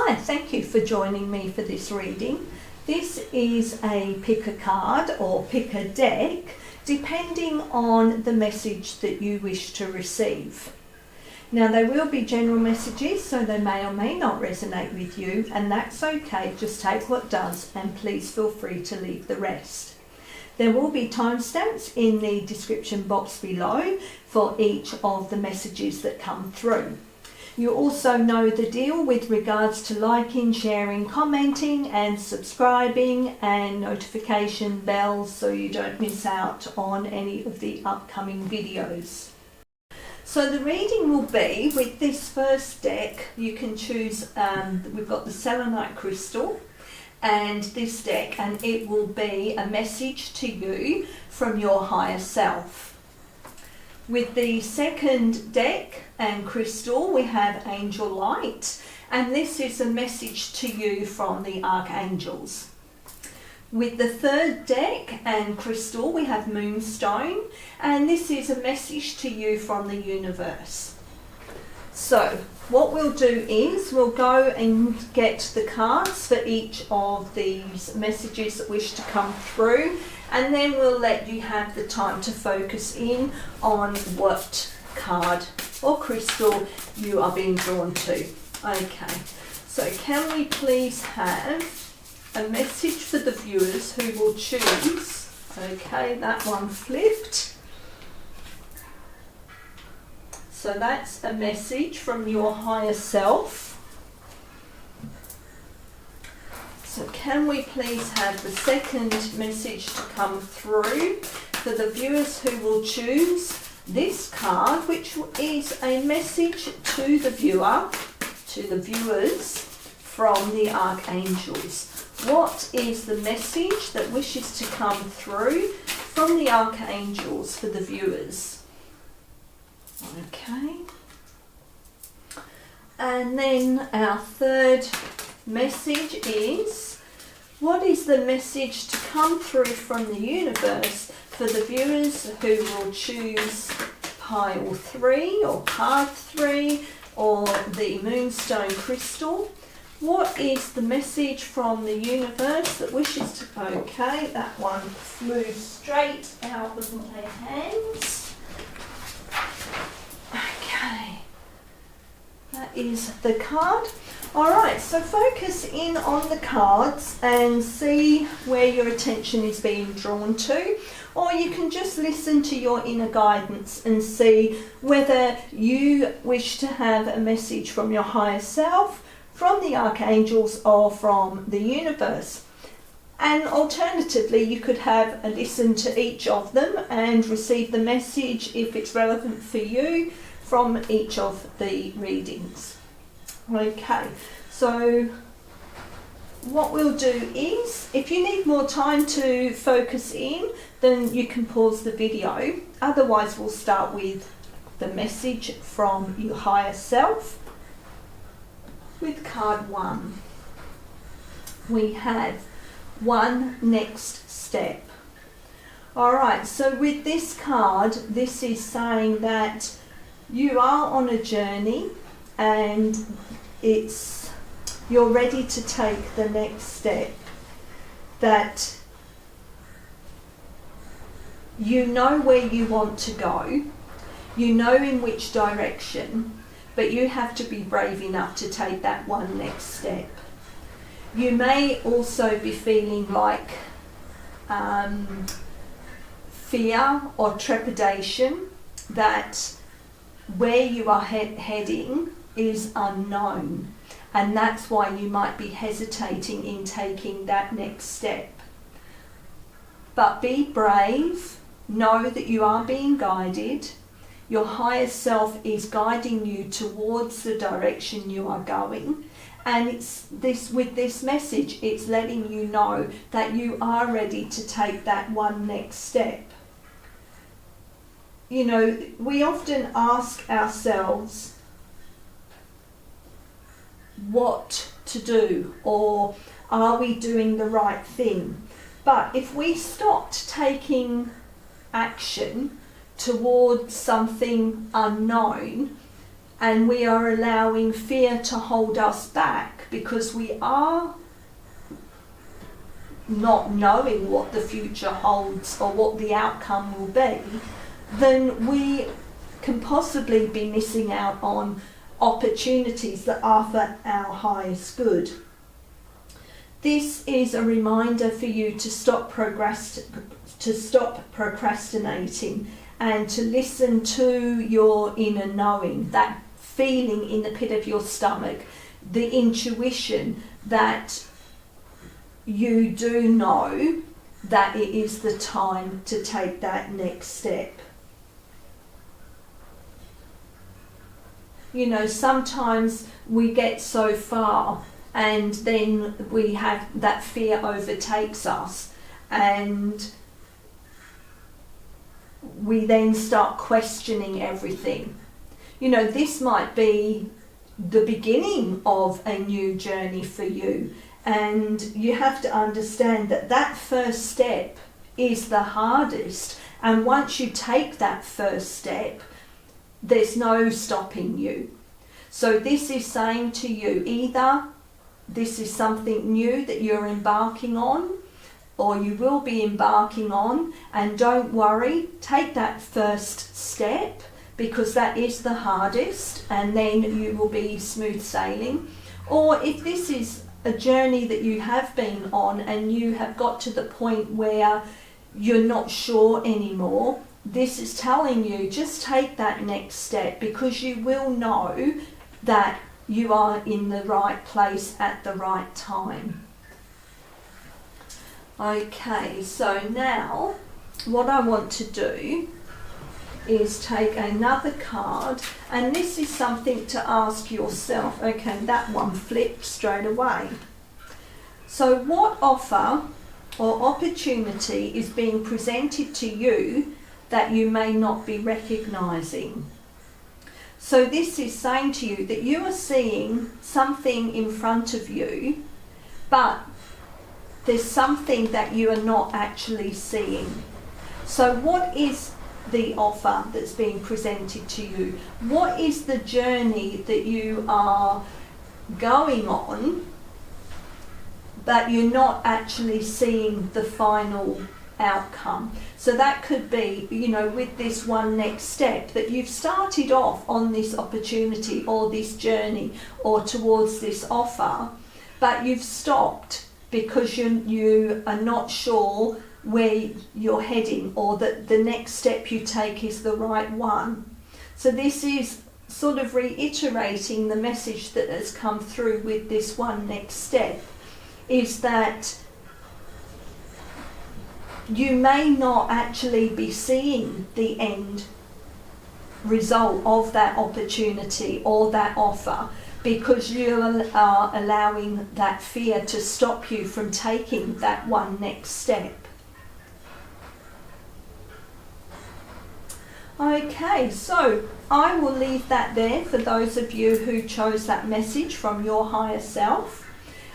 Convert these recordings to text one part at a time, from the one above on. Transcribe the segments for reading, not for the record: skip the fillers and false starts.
Hi, thank you for joining me for this reading. This is a pick a card or pick a deck, depending on the message that you wish to receive. Now, they will be general messages, so they may or may not resonate with you, and that's okay. Just take what does, and please feel free to leave the rest. There will be timestamps in the description box below for each of the messages that come through. You also know the deal with regards to liking, sharing, commenting and subscribing and notification bells so you don't miss out on any of the upcoming videos. So the reading will be with this first deck. You can choose, we've got the selenite crystal and this deck, and it will be a message to you from your higher self. With the second deck and crystal, we have angel light, and this is a message to you from the Archangels. With the third deck and crystal, we have moonstone, and this is a message to you from the universe. So what we'll do is we'll go and get the cards for each of these messages that wish to come through, and then we'll let you have the time to focus in on what card or crystal you are being drawn to. Okay, so can we please have a message for the viewers who will choose? Okay, that one flipped. So that's a message from your higher self. So can we please have the second message to come through for the viewers who will choose this card, which is a message to the viewer, to the viewers from the Archangels. What is the message that wishes to come through from the Archangels for the viewers? Okay. And then our third message is, what is the message to come through from the universe for the viewers who will choose pile 3 or card 3 or the moonstone crystal? What is the message from the universe that wishes to... Okay, that one flew straight out of my hands. Okay, that is the card. Alright, so focus in on the cards and see where your attention is being drawn to, or you can just listen to your inner guidance and see whether you wish to have a message from your higher self, from the Archangels, or from the universe. And alternatively, you could have a listen to each of them and receive the message, if it's relevant for you, from each of the readings. Okay, so what we'll do is, if you need more time to focus in, then you can pause the video. Otherwise, we'll start with the message from your higher self. With card 1, we have one next step. Alright, so with this card, this is saying that you are on a journey and you're ready to take the next step. That you know where you want to go, you know in which direction, but you have to be brave enough to take that one next step. You may also be feeling like fear or trepidation that where you are heading is unknown, and that's why you might be hesitating in taking that next step. But be brave, know that you are being guided. Your higher self is guiding you towards the direction you are going, and with this message, it's letting you know that you are ready to take that one next step. You know, we often ask ourselves what to do, or are we doing the right thing? But if we stopped taking action towards something unknown and we are allowing fear to hold us back because we are not knowing what the future holds or what the outcome will be, then we can possibly be missing out on opportunities that are for our highest good. This is a reminder for you to stop procrastinating and to listen to your inner knowing, that feeling in the pit of your stomach, the intuition that you do know that it is the time to take that next step. You know, sometimes we get so far and then we have that fear overtakes us, and we then start questioning everything. You know, this might be the beginning of a new journey for you, and you have to understand that that first step is the hardest, and once you take that first step, there's no stopping you. So this is saying to you, either this is something new that you're embarking on, or you will be embarking on, and don't worry, take that first step because that is the hardest, and then you will be smooth sailing. Or if this is a journey that you have been on and you have got to the point where you're not sure anymore, this is telling you just take that next step, because you will know that you are in the right place at the right time. Okay, so now what I want to do is take another card, and this is something to ask yourself. Okay, that one flipped straight away. So what offer or opportunity is being presented to you that you may not be recognizing? So this is saying to you that you are seeing something in front of you, but there's something that you are not actually seeing. So what is the offer that's being presented to you? What is the journey that you are going on, but you're not actually seeing the final outcome? So that could be, you know, with this one next step, that you've started off on this opportunity or this journey or towards this offer, but you've stopped because you are not sure where you're heading, or that the next step you take is the right one. So this is sort of reiterating the message that has come through with this one next step, is that you may not actually be seeing the end result of that opportunity or that offer, because you are allowing that fear to stop you from taking that one next step. Okay, so I will leave that there for those of you who chose that message from your higher self.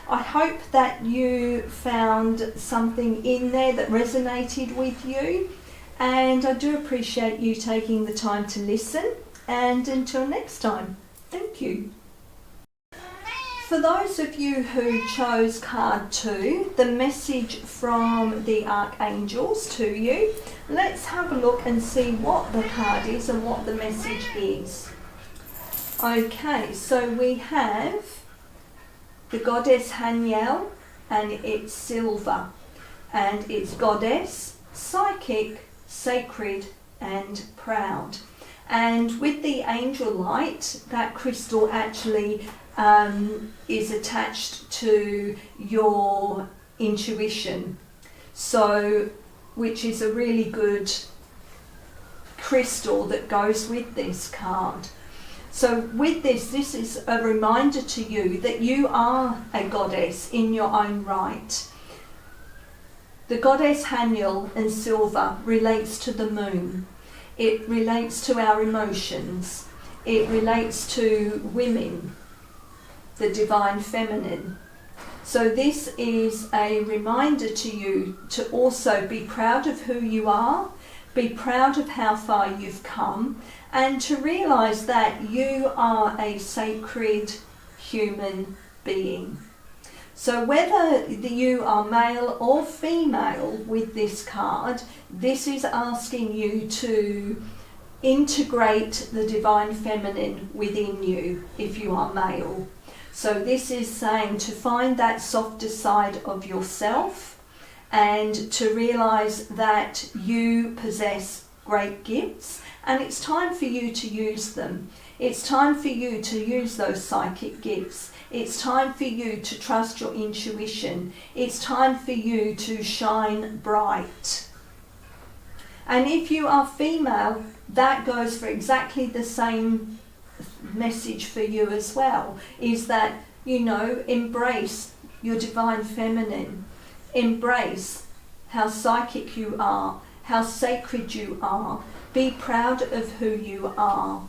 I hope that you found something in there that resonated with you, and I do appreciate you taking the time to listen, and until next time, thank you. For those of you who chose card 2, the message from the Archangels to you, let's have a look and see what the card is and what the message is. Okay, so we have the goddess Haniel, and it's silver, and it's goddess, psychic, sacred and proud. And with the angel light, that crystal actually is attached to your intuition, so which is a really good crystal that goes with this card. So with this is a reminder to you that you are a goddess in your own right. The goddess Haniel in silver relates to the moon. It relates to our emotions. It relates to women, the divine feminine. So this is a reminder to you to also be proud of who you are, Be proud of how far you've come, and to realise that you are a sacred human being. So whether you are male or female with this card, this is asking you to integrate the divine feminine within you if you are male. So this is saying to find that softer side of yourself and to realise that you possess great gifts, and it's time for you to use them. It's time for you to use those psychic gifts. It's time for you to trust your intuition. It's time for you to shine bright. And if you are female, that goes for exactly the same message for you as well, is that, you know, embrace your divine feminine. Embrace how psychic you are, how sacred you are. Be proud of who you are.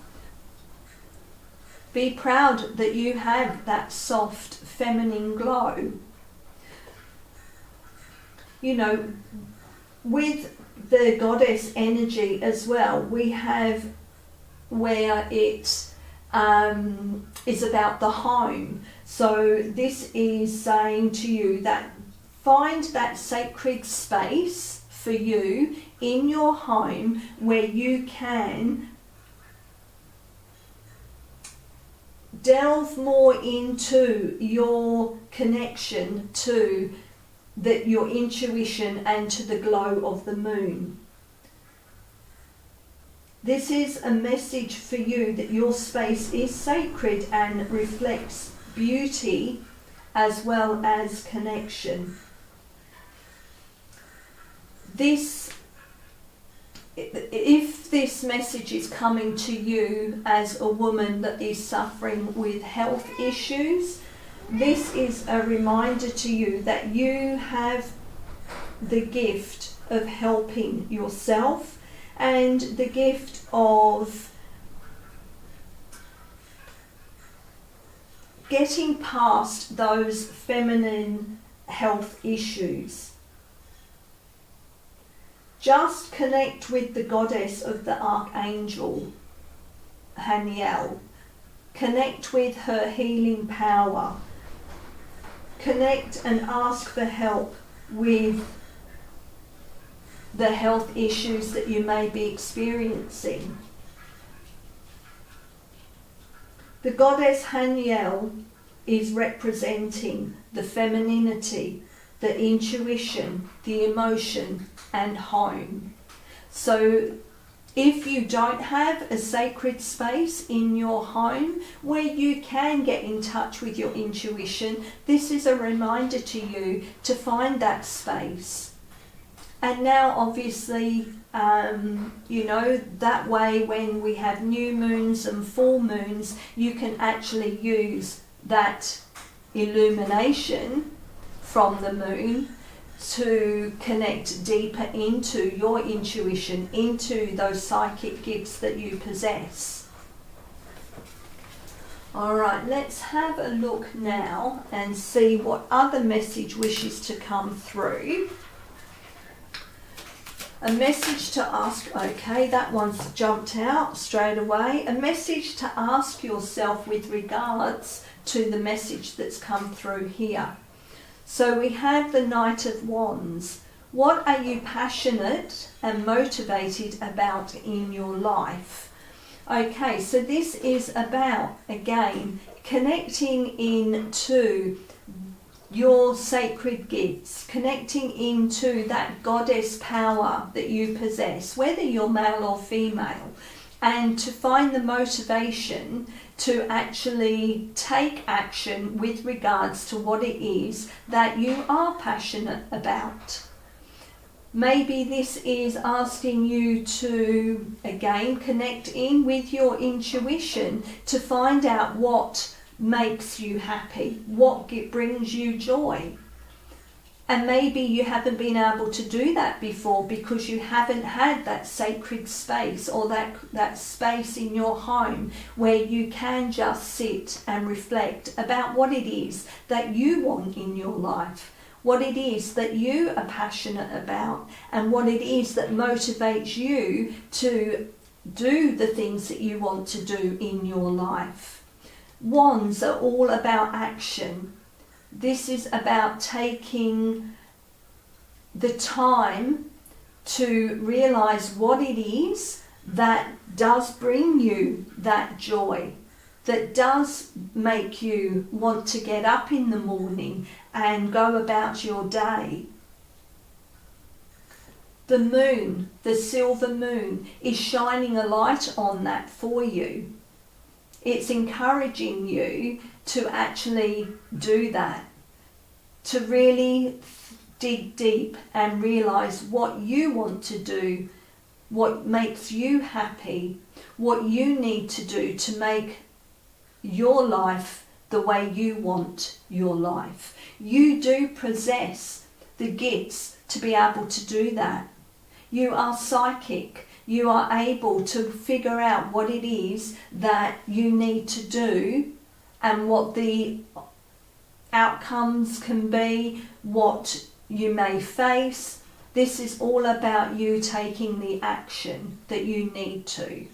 Be proud that you have that soft feminine glow. You know, with the goddess energy as well, we have where it is about the home. So this is saying to you that find that sacred space for you in your home where you can delve more into your connection to your intuition and to the glow of the moon. This is a message for you that your space is sacred and reflects beauty as well as connection. If this message is coming to you as a woman that is suffering with health issues, this is a reminder to you that you have the gift of helping yourself and the gift of getting past those feminine health issues. Just connect with the goddess of the Archangel, Haniel. Connect with her healing power. Connect and ask for help with the health issues that you may be experiencing. The goddess Haniel is representing the femininity, the intuition, the emotion, and home. So if you don't have a sacred space in your home where you can get in touch with your intuition, this is a reminder to you to find that space. And now obviously, you know, that way when we have new moons and full moons, you can actually use that illumination from the moon to connect deeper into your intuition, into those psychic gifts that you possess. Alright, let's have a look now and see what other message wishes to come through. A message to ask, okay, that one's jumped out straight away. A message to ask yourself with regards to the message that's come through here. So we have the Knight of Wands. What are you passionate and motivated about in your life? Okay, so this is about, again, connecting into your sacred gifts, connecting into that goddess power that you possess, whether you're male or female, and to find the motivation to actually take action with regards to what it is that you are passionate about. Maybe this is asking you to, again, connect in with your intuition to find out what makes you happy, what brings you joy. And maybe you haven't been able to do that before because you haven't had that sacred space or that space in your home where you can just sit and reflect about what it is that you want in your life. what it is that you are passionate about, and what it is that motivates you to do the things that you want to do in your life. Wands are all about action. This is about taking the time to realize what it is that does bring you that joy, that does make you want to get up in the morning and go about your day. The moon, the silver moon, is shining a light on that for you. It's encouraging you to actually do that, to really dig deep and realize what you want to do, what makes you happy, what you need to do to make your life the way you want your life. You do possess the gifts to be able to do that. You are psychic. You are able to figure out what it is that you need to do and what the outcomes can be, what you may face. This is all about you taking the action that you need to.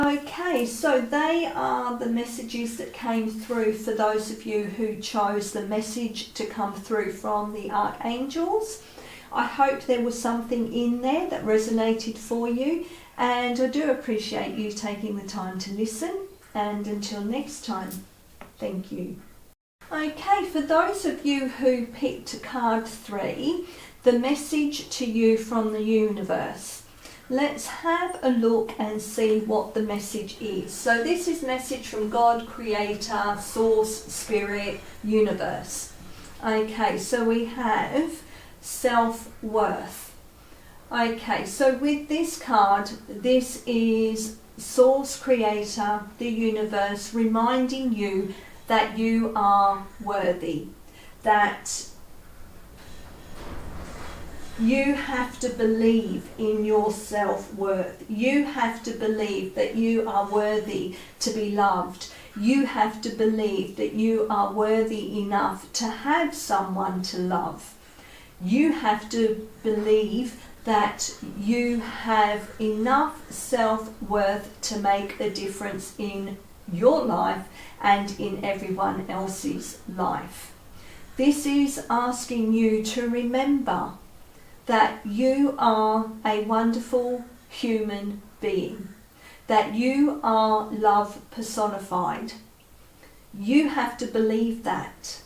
Okay, so they are the messages that came through for those of you who chose the message to come through from the Archangels. I hope there was something in there that resonated for you, and I do appreciate you taking the time to listen. And until next time, thank you. Okay, for those of you who picked card 3, the message to you from the universe. Let's have a look and see what the message is. So this is message from God, Creator, Source, Spirit, Universe. Okay, so we have self-worth. Okay, so with this card, this is Source, Creator, the universe, reminding you that you are worthy, that you have to believe in your self-worth. You have to believe that you are worthy to be loved. You have to believe that you are worthy enough to have someone to love. You have to believe that you have enough self-worth to make a difference in your life and in everyone else's life. This is asking you to remember that you are a wonderful human being, that you are love personified. You have to believe that.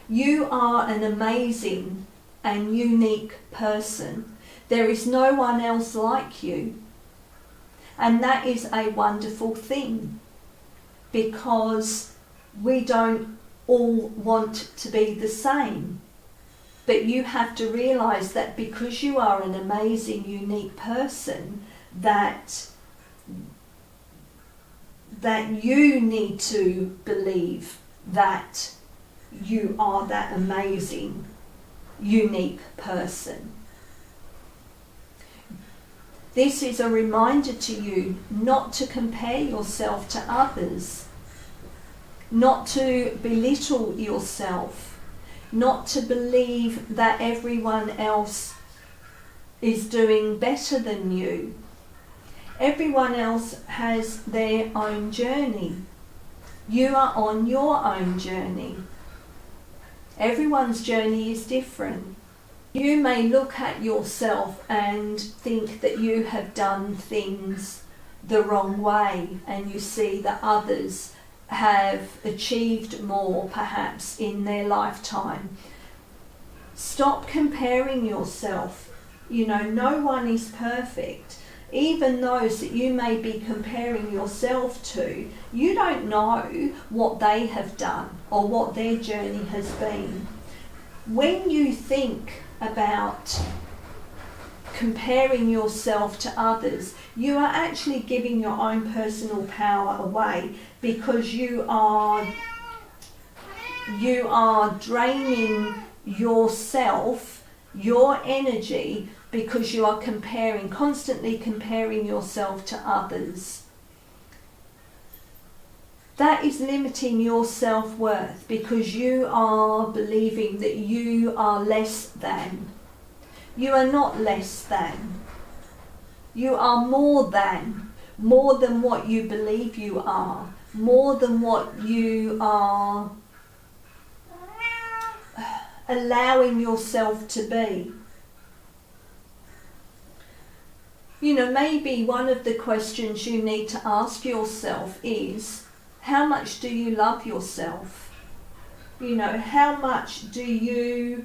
You are an amazing and unique person. There is no one else like you. And that is a wonderful thing, because we don't all want to be the same. But you have to realize that because you are an amazing, unique person, that you need to believe that you are that amazing, unique person. This is a reminder to you not to compare yourself to others, not to belittle yourself, not to believe that everyone else is doing better than you. Everyone else has their own journey. You are on your own journey. Everyone's journey is different. You may look at yourself and think that you have done things the wrong way, and you see that others have achieved more perhaps in their lifetime. Stop comparing yourself. You know, no one is perfect. Even those that you may be comparing yourself to, you don't know what they have done or what their journey has been. When you think about comparing yourself to others, you are actually giving your own personal power away, because you are draining yourself, your energy, because you are constantly comparing yourself to others. that is limiting your self-worth, because you are believing that you are less than. You are not less than. You are more than what you believe you are, more than what you are allowing yourself to be. You know, maybe one of the questions you need to ask yourself is, how much do you love yourself? You know, how much do you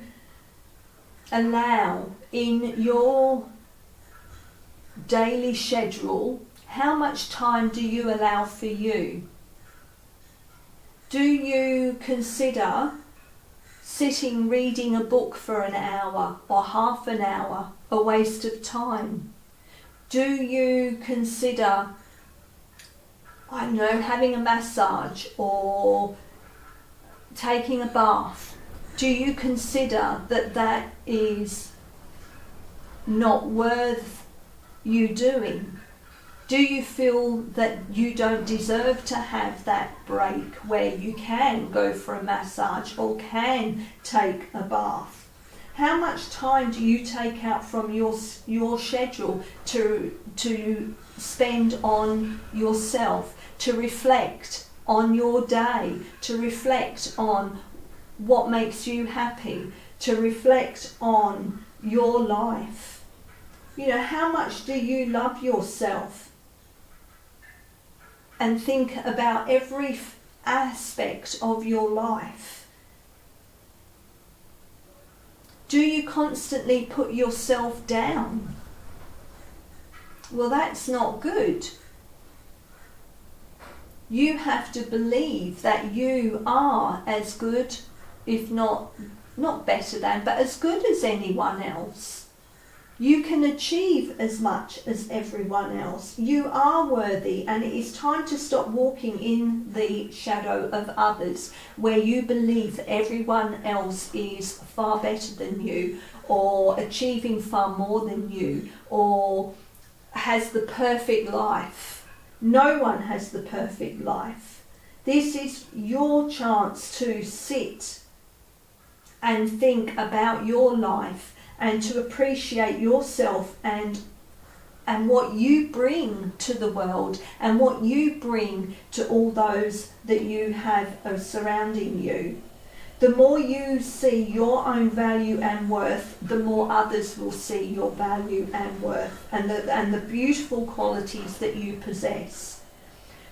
allow in your daily schedule? How much time do you allow for you? Do you consider sitting reading a book for an hour or half an hour a waste of time? Do you consider, I don't know, having a massage or taking a bath? Do you consider that that is not worth you doing? Do you feel that you don't deserve to have that break where you can go for a massage or can take a bath? How much time do you take out from your schedule to spend on yourself, to reflect on your day, to reflect on what makes you happy, to reflect on your life? You know, how much do you love yourself? And think about every aspect of your life. Do you constantly put yourself down? Well, that's not good. You have to believe that you are as good, if not better than, but as good as anyone else. You can achieve as much as everyone else. You are worthy, and it is time to stop walking in the shadow of others, where you believe that everyone else is far better than you, or achieving far more than you, or has the perfect life. No one has the perfect life. This is your chance to sit and think about your life, and to appreciate yourself and what you bring to the world, and what you bring to all those that you have surrounding you. The more you see your own value and worth, the more others will see your value and worth, and the beautiful qualities that you possess.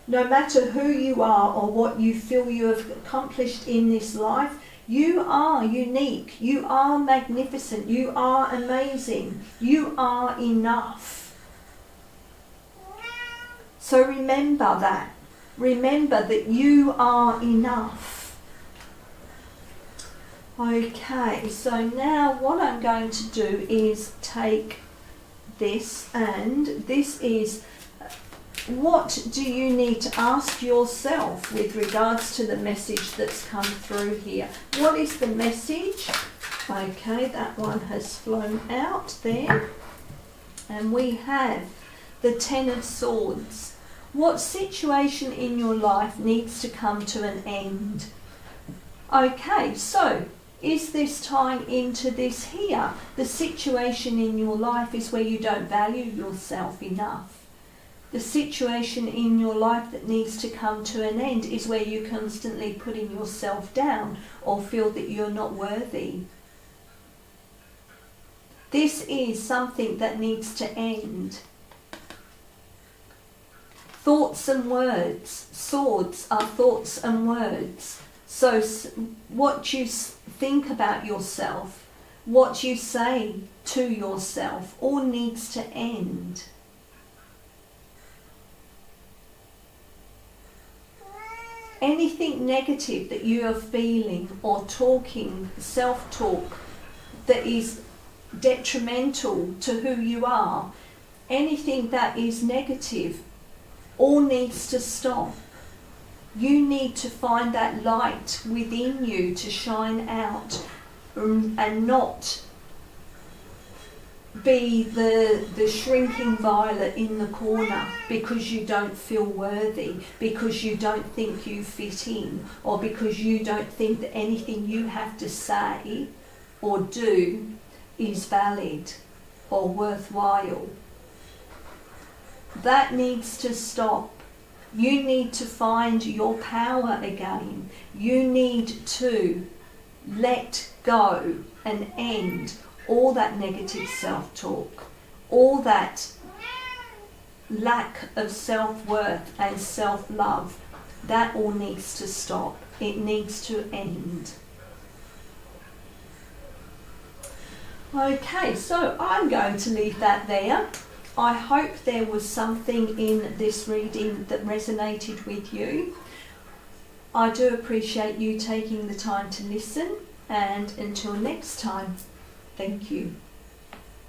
No matter who you are or what you feel you have accomplished in this life, you are unique, you are magnificent, you are amazing, you are enough. So remember that. Remember that you are enough. Okay, so now what I'm going to do is take this, and this is, what do you need to ask yourself with regards to the message that's come through here? What is the message? Okay, that one has flown out there. And we have the Ten of Swords. What situation in your life needs to come to an end? Okay, so is this tying into this here? The situation in your life is where you don't value yourself enough. The situation in your life that needs to come to an end is where you're constantly putting yourself down or feel that you're not worthy. This is something that needs to end. Thoughts and words. Swords are thoughts and words. So what you think about yourself, what you say to yourself, all needs to end. Anything negative that you are feeling or talking, self-talk, that is detrimental to who you are, anything that is negative, all needs to stop. You need to find that light within you to shine out, and not be the shrinking violet in the corner because you don't feel worthy, because you don't think you fit in, or because you don't think that anything you have to say or do is valid or worthwhile. That needs to stop. You need to find your power again. You need to let go and end all that negative self-talk, all that lack of self-worth and self-love. That all needs to stop. It needs to end. Okay, so I'm going to leave that there. I hope there was something in this reading that resonated with you. I do appreciate you taking the time to listen, and until next time, thank you.